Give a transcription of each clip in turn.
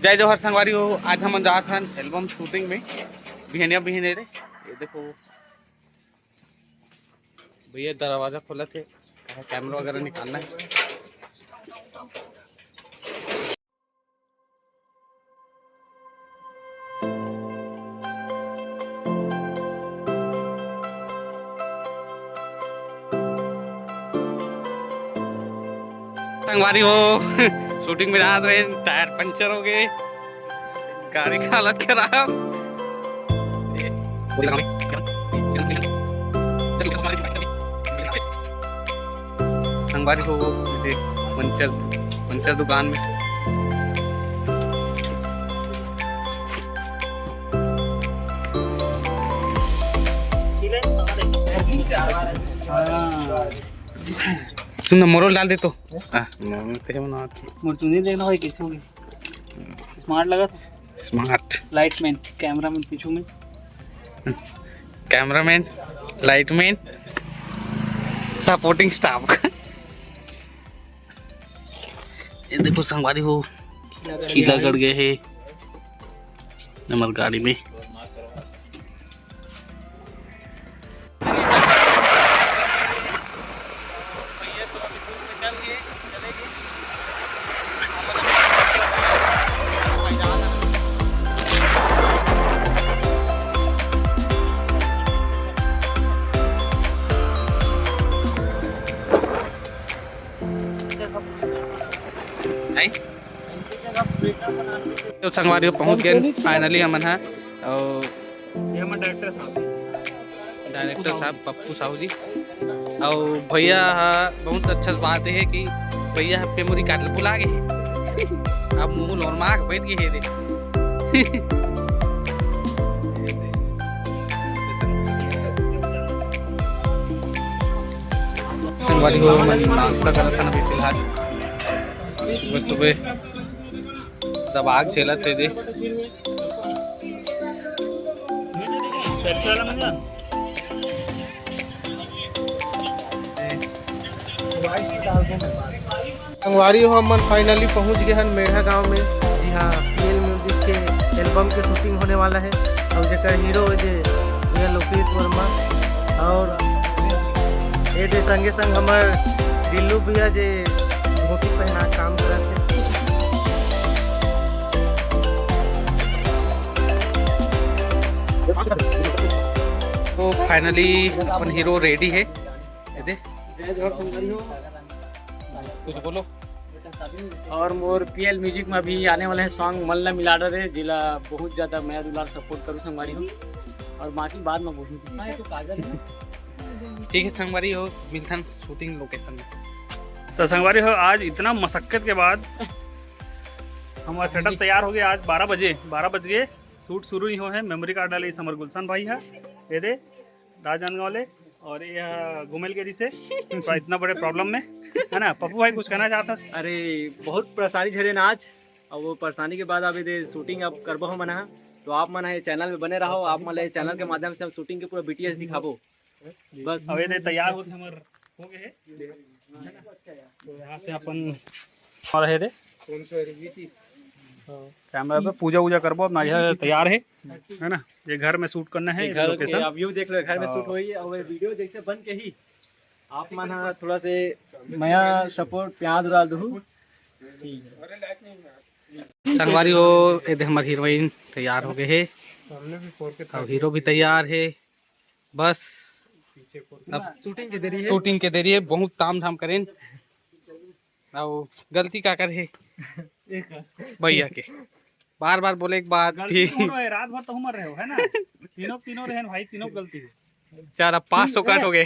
जय जोहर संगवारी हो। आज हम जात हन एल्बम शूटिंग में बिहनिया बिहने रे। ये देखो भैया दरवाजा खोला थे, कैमरा वगैरह निकालना है। संगवारी हो शूटिंग में रात रहे, टायर पंचर हो गए, गाड़ी की हालत खराब। संगवारी हो पंचर पंचर दुकान में। सुन मोरल डाल दे तो मुर्चुनी देखना भाई कैसे होगी। स्मार्ट लगा था, स्मार्ट लाइटमैन कैमरामैन पीछू में, कैमरामैन लाइटमैन सपोर्टिंग स्टाफ का। ये देखो संगवारी हो खीला गड़ गए है हमारी गाड़ी में। तो संगवारी पहुंच गए फाइनली हमन है। और डायरेक्टर साहब पप्पू साहू जी और भैया बहुत अच्छा बात है कि भैया मेमोरी कार्ड बुला गए। अब मुंह और माँ बैठ गए थे। संगवारी हो नाश्ता करा था अभी फिलहाल। सुबह सुबह दबाग झेला थे दे। संगवारी हो हम फाइनली पहुंच गए हैं मेढ़ा गांव में। जी हाँ, पीएल म्यूजिक के एल्बम के शूटिंग होने वाला है और जगह हीरो जे लोकेश वर्मा और ये संगे संग हमार दिल्लू भैया जे धोती पहना काम कर रहे थे। तो फाइनली अपन हीरो रेडी है। कुछ बोलो। और मोर पीएल म्यूजिक में अभी आने वाले हैं सॉन्ग मल्ला मिलाडा रे जिला बहुत ज़्यादा मैं दुलार सपोर्ट करूँ संगवारी हो और बाकी बाद में बोलूँ। ठीक है संगवारी हो मिलथन शूटिंग लोकेशन में। तो संगवारी हो आज इतना मशक्कत के बाद हमारा सेटअप तैयार हो गया। आज 12 बज गए, शूट शुरू ही हो है। मेमोरी कार्ड डाले समर गुलशन भाई है, ये दे राजनांदगांव वाले और ये घुमेल के से इतना बड़े प्रॉब्लम में है ना। पप्पू भाई कुछ कहना चाहता? अरे बहुत परेशानी झेले ना आज, और वो परेशानी के बाद अब ये शूटिंग अब करबो हम मना, तो आप मना चैनल में बने रहो। आप मतलब चैनल के माध्यम से हम शूटिंग के पूरा BTS दिखाबो बस। अब ये तैयार होते हमारे हो गए हैं। तो यहाँ से अपन और है दे कैमरा पे पूजा वूजा करबो अपना। यह तैयार है ना, ये घर में शूट करना है लोकेशन। अब व्यू देख लो, घर में शूट हुई और वीडियो जैसे बन के ही आप मना थोड़ा से नया सपोर्ट प्याज डाल दूँ। संगवारी हो ये हमारी हीरोइन तैयार हो गए है और हीरो भी तैयार है। बस अब शूटिंग के देरी है, बहुत ताम झाम करें। और गलती का कर है भैया के बार बार बोले एक बात थी। रात भर तो उमर रहे हो है ना, तीनों रहे भाई, तीनों गलती है। चार 500 कट हो गए।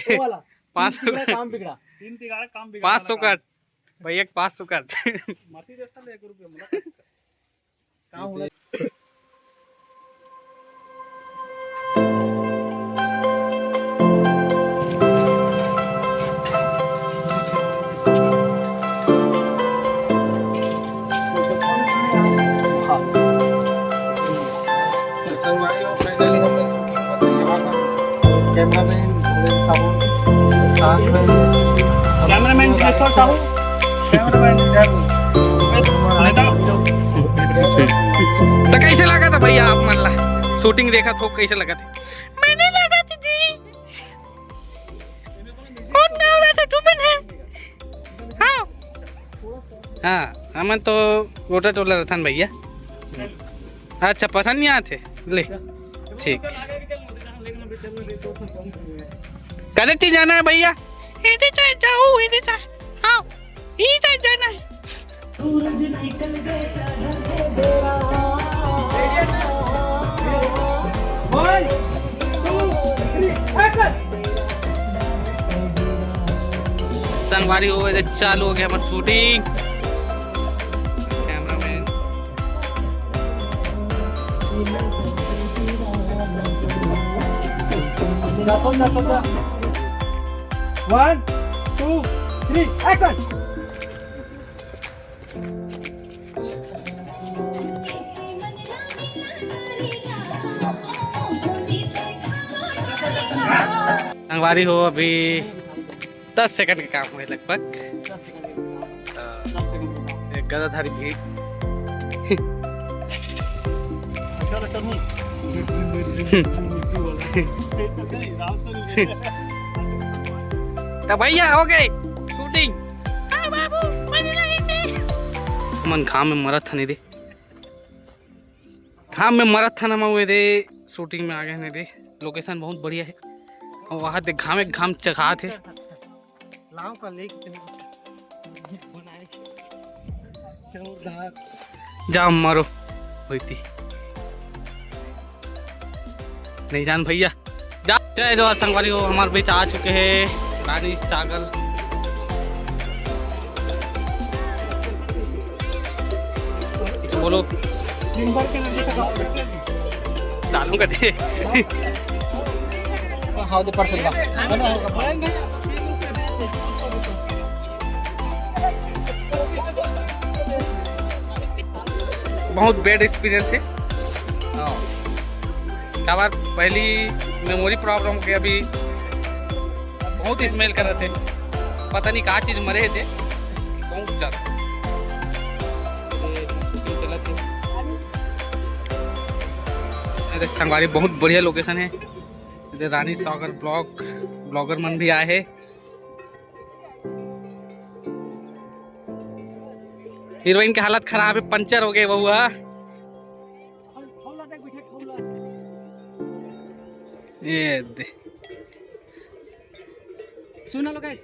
500 काम बिगड़ा, 500 कट भैया 500 कट। कैमरामैन साहू, कैमरामैन तो कैसे लगा था भैया आप मन ला शूटिंग देखा तो कैसे लगा था? मैंने लगा थी कौन ना हो रहा था तुमन है। हाँ अमन तो गोटा टोला रथन भैया। अच्छा पसंद नहीं आते ले ठीक। कदे टी जाना है भैया? इधर साइड जाओ इधर साइड। हाँ इधर साइड जाना है। संगवारी हो गए चालू हो गया हमारी शूटिंग। Cameraman 1 2 3 action. संगवारी हो अभी 10 सेकंड का काम हुए लगभग। 10 सेकंड एक गदाधारी भीड़। चलो चलो तो भैया हो गए शूटिंग। मन घाम में मरत था नहीं दे, घाम में मरत था ना मैं दे शूटिंग में आ गए नहीं दे। लोकेशन बहुत बढ़िया है और वहाँ देख घाम एक घाम चखा थे। लाओ का लेक जोरदार जाम मारो हुई थी नहीं जान भैया जा। जय जो संगवारी हो हमारे बीच आ चुके हैं रानी सागर। तो बोलो चालू कर दे। हाउ द पर्सन बहुत बैड एक्सपीरियंस है। क्या बार पहली मेमोरी प्रॉब्लम हो गया। अभी बहुत स्मेल कर रहे थे, पता नहीं कहाँ चीज मरे थे बहुत ज़्यादा। चला थे अरे संगवारी बहुत बढ़िया लोकेशन है। इधर रानी सागर ब्लॉगर मन भी आए हैं। हीरोइन की हालत खराब है, पंचर हो गए बहुआ। ये दे सुना लो गाइस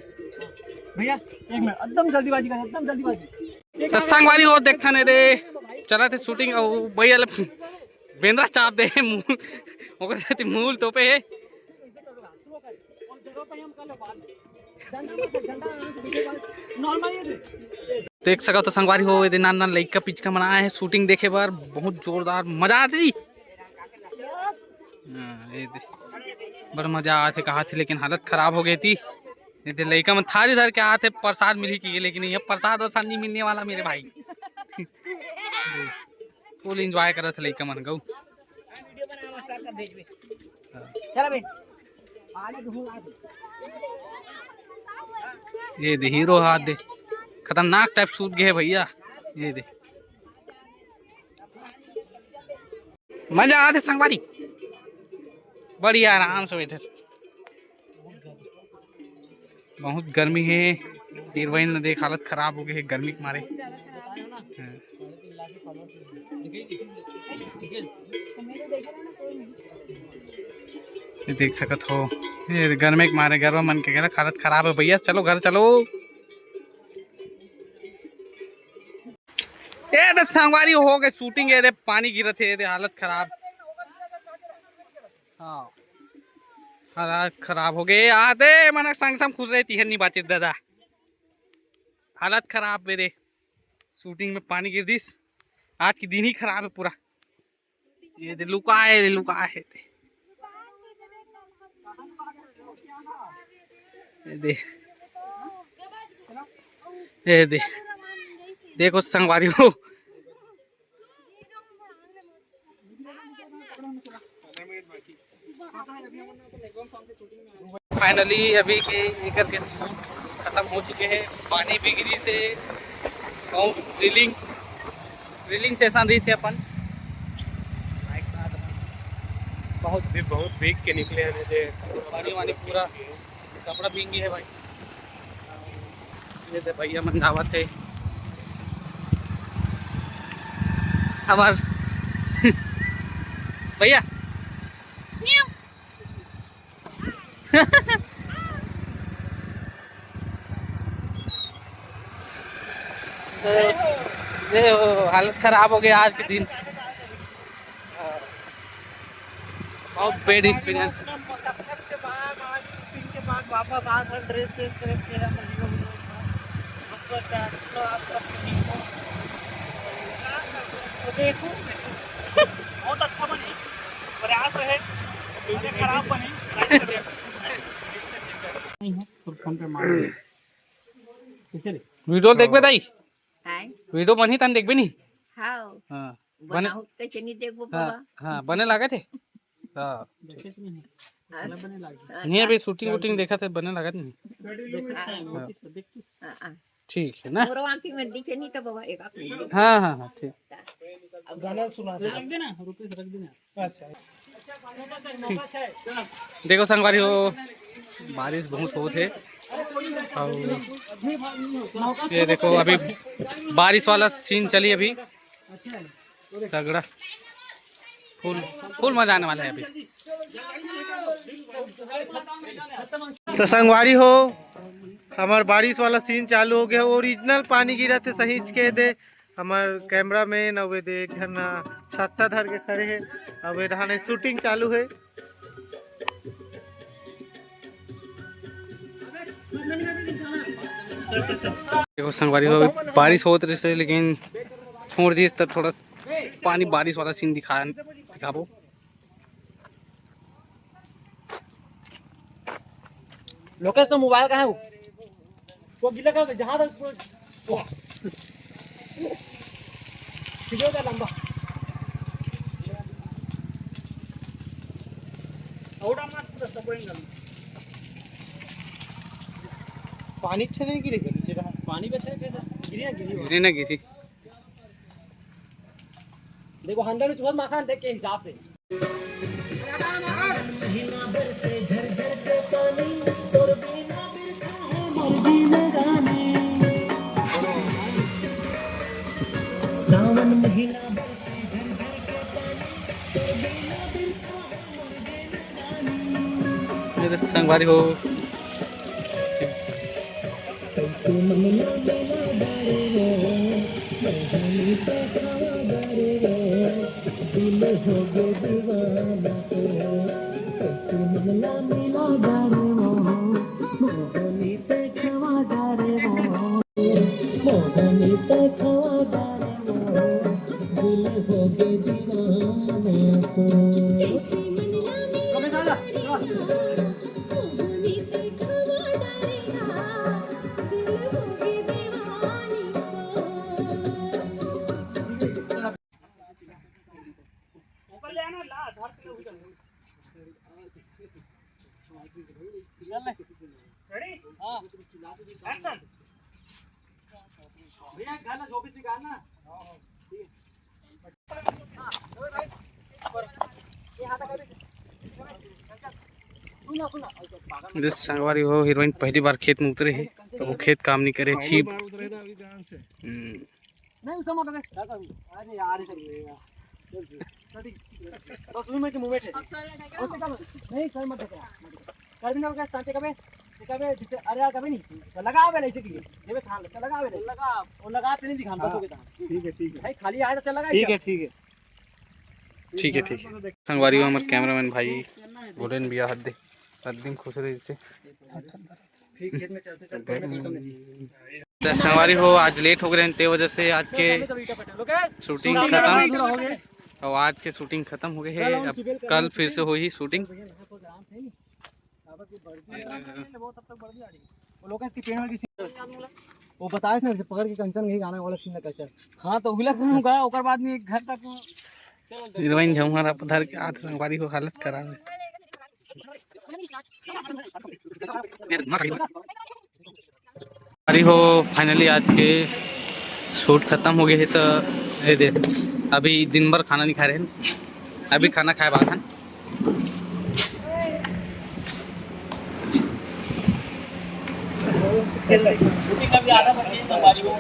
भैया एक मिनट एकदम जल्दीबाजी कर एकदम जल्दीबाजी। तो संगवारी हो देखा नहीं रे चला थे शूटिंग और भैया बेंद्रा चाप दे मुंह ओकर साथ मूल तो पे है। देख सका तो संगवारी हो ये नान नान लइका पिचका बनाया है शूटिंग देखे बार बहुत जोरदार मजा आती। ये बड़ा मजा आया थे कहा थे लेकिन हालत खराब हो गई थी। ये लइका में थारी धर के आए थे प्रसाद मिली की लेकिन ये प्रसाद वरसाद नहीं मिलने वाला मेरे भाई। फुल एंजॉय कर रहे थे लइका मन गौ। ये दे हीरो हाथ दे खतरनाक टाइप सूत गए भैया। ये दे मजा आते संगवारी बढ़िया आराम से बैठे। बहुत गर्मी है हीरोइन ने देख हालत खराब हो गई है गर्मी के मारे। ये देख सकत हो ये गर्मी के मारे गर्व मन के हालत खराब है भैया। चलो घर चलो। ये तो संगवारी हो गए शूटिंग है पानी गिरे थे हालत खराब। हाँ हालत खराब हो गए आते मन संग संग खुश रहती है नहीं बातचीत दादा। हालत खराब मेरे शूटिंग में पानी गिर दिस आज की दिन ही खराब है पूरा। ये दे लुका है ये दे देखो संगवारी हो फाइनली अभी के एकर के शूट खत्म हो चुके हैं। पानी बिगड़ी से ड्रिलिंग सेशन रही थे अपन बहुत बहुत भीग के निकले हैं जे पानी वानी पूरा कपड़ा भीग गया है भाई। ये तो भैया मंदावत है हमार भैया तो ये हालत खराब हो गया आज के दिन। बहुत बैड एक्सपीरियंस। के बाद वापस आ कर ड्रेस चेंज करके हम देखो बहुत अच्छा बनी, प्रयास रहे, वीडियो खराब बनी। फोन पे मार वीडियो देखबे दाई, हाय वीडियो बनी तन देखबे नहीं। हाउ हाँ बने, बनाओ कैसे नहीं देखो हाँ बाबा। हाँ बने लगा थे। हाँ नहीं अभी शूटिंग वूटिंग देखा थे, बने लगा नहीं। ठीक है ना। और आंखी में दिखे नहीं तो बाबा एक आंख में हाँ हाँ हाँ ठीक। अब गाना सुना दे। रख देना, रुपये रख देना। अच्छा देखो संगवारी हो, बारिश बहुत हो थे और ये देखो अभी बारिश वाला सीन चली अभी तगड़ा, फुल फुल मजा आने वाला है अभी। तो संगवारी हो हमार बारिश वाला सीन चालू हो गया। ओरिजिनल पानी गिरा थे सही के दे हमार कैमरा मैन अब दे एक जन छत्ता धर के खड़े है। अब ये शूटिंग चालू है। देखो संगवारी हो बारिश होत रही से लेकिन छोड़ दी तब थोड़ा पानी बारिश वाला सीन दिखाबो। लोकेश तो मोबाइल कहाँ है वो गिला का जहाँ तक लंबा पानी अच्छे नहीं गिरेगा नीचे रहा। पानी पे गिरी ना गिरी गिरी ना गिरी। देखो अंदर में चूहा माखा देख के हिसाब से। सावन महीना मेरे संगवारी हो भैया गाना जो भी गाना मेरे संगवारी हो हीरोइन पहली बार खेत में उतरे है तो वो खेत काम नहीं करे छी। नहीं समझ रहे अरे यार बस मूवमेंट मूवमेंट है नहीं सर मत देखा कर बिना का स्टार्ट कबे जिसे अरे यार कभी नहीं लगा आवे नहीं से की जेबे थान लगा आवे नहीं लगा और लगा नहीं दिखान बस हो गया। ठीक है भाई खाली आया तो चल लगा। ठीक है ठीक है संगवारी हो हमारे कैमरामैन भाई गोल्डन बिया हद दिन खुश रही से फिर खेत में चलते तो संगवारी हो आज लेट हो गए ते वजह से आज के शूटिंग खत्म और आज के शूटिंग खत्म हो गए है। अब कल फिर से हो ही शूटिंग। वो बताए ना पकड़ के कंचन नहीं गाना वाला सीन का। हाँ तो हुला करूंगा ओकर बाद में घर तक हीरोइन झमहरा पधर के हाथ संगवारी हो हालत खराब है। हो फाइनली आज के शूट खत्म हो गए है तो ये दे अभी दिन भर खाना नहीं खा रहे हैं। अभी खाना खाए बाद शूटिंग का भी आधा बजे है सवारी में,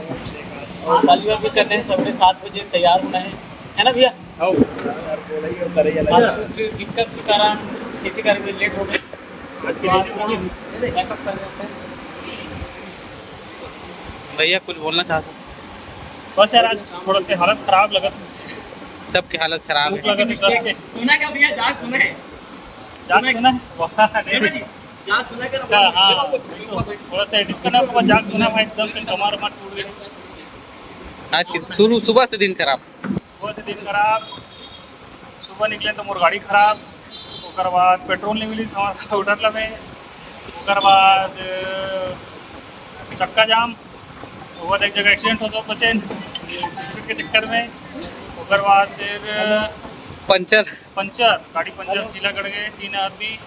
और बालीवर भी करने हैं, 7:30 तैयार होना है ना भैया? आज कुछ दिक्कत के कारण किसी कारण में लेट हो गए, बैकअप कर रहे हैं। भैया कुछ बोलना चाहते हो? बस यार आज थोड़ा से हालत खराब लगा, सबकी हालत खराब है। सुना क्या भैया? जाग सुना है? जाग सुना है? वाह, जाग सुना क्या? अच्छा हाँ, थोड़ा सा एडिट करना होगा। जाग सुना भाई, एकदम से कमर वमर टूट गई। आज शुरू सुबह से दिन खराब। सुबह से दिन खराब, सुबह निकले तो मोर गाड़ी खराब, उसके बाद पेट्रोल नहीं मिली हमारा उठला में, उसके बाद चक्का जाम, उसके बाद एक जगह एक्सीडेंट हो तो बचे के चक्कर में, उसके बाद फिर पंचर गाड़ी पंचर ढीला कर गए, 3 आदमी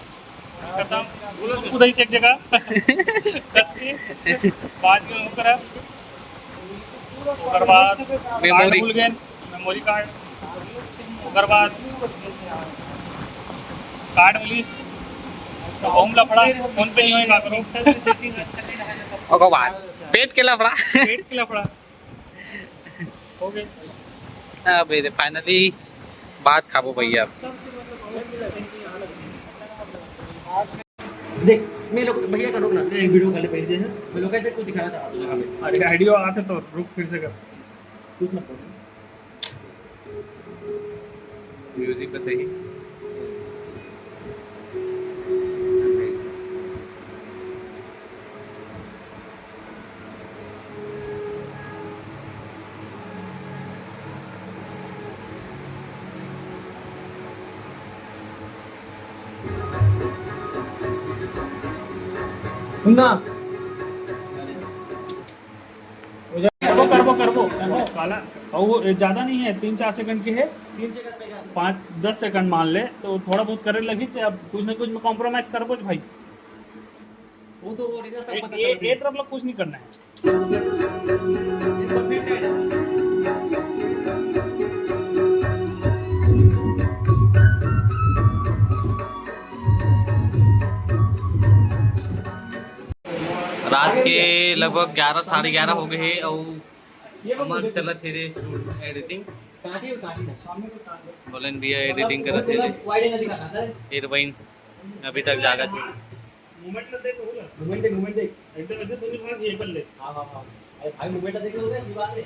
खत्म, खुद ही से एक जगह कस के 5 किलोमीटर है। उसके बाद कार्ड भूल गए, मेमोरी कार्ड, उसके बाद कार्ड मिलीस तो होम लफड़ा, फोन पे नहीं होएगा करो ओके बाद पेट के लफड़ा। पेट के लफड़ा हो गए। अब ये फाइनली बात खाबो भैया। देख मैं लोग भैया का रुकना, एक वीडियो कर ले पहले दे, मैं लोग ऐसे कुछ दिखाना चाहता हूं। अरे आइडियो आते तो रुक फिर से कर। कुछ ना बोल। म्यूजिक पे सही। सुनना करबो काला और वो ज्यादा नहीं है, 3-4 सेकंड की है, 5-10 सेकंड मान ले तो थोड़ा बहुत करे लगी। अब कुछ ना कुछ में कॉम्प्रोमाइज करबो भाई, वो तो ओरिजिनल सब पता ये चलता है। तरफ लोग कुछ नहीं करना है। रात के लगभग 11 साढ़े 11 हो गए हैं और हमारे चलत थे रे एडिटिंग। बोलन भैया एडिटिंग करत थे, वाइड एंगल दिखा था। हीरोइन अभी तक जागत है। मूवमेंट देख होगा, मूवमेंट देख एकदम ऐसे तो नहीं भाग ये कर ले। हां हां हां, भाई मूवमेंट देख लो, सी बात है।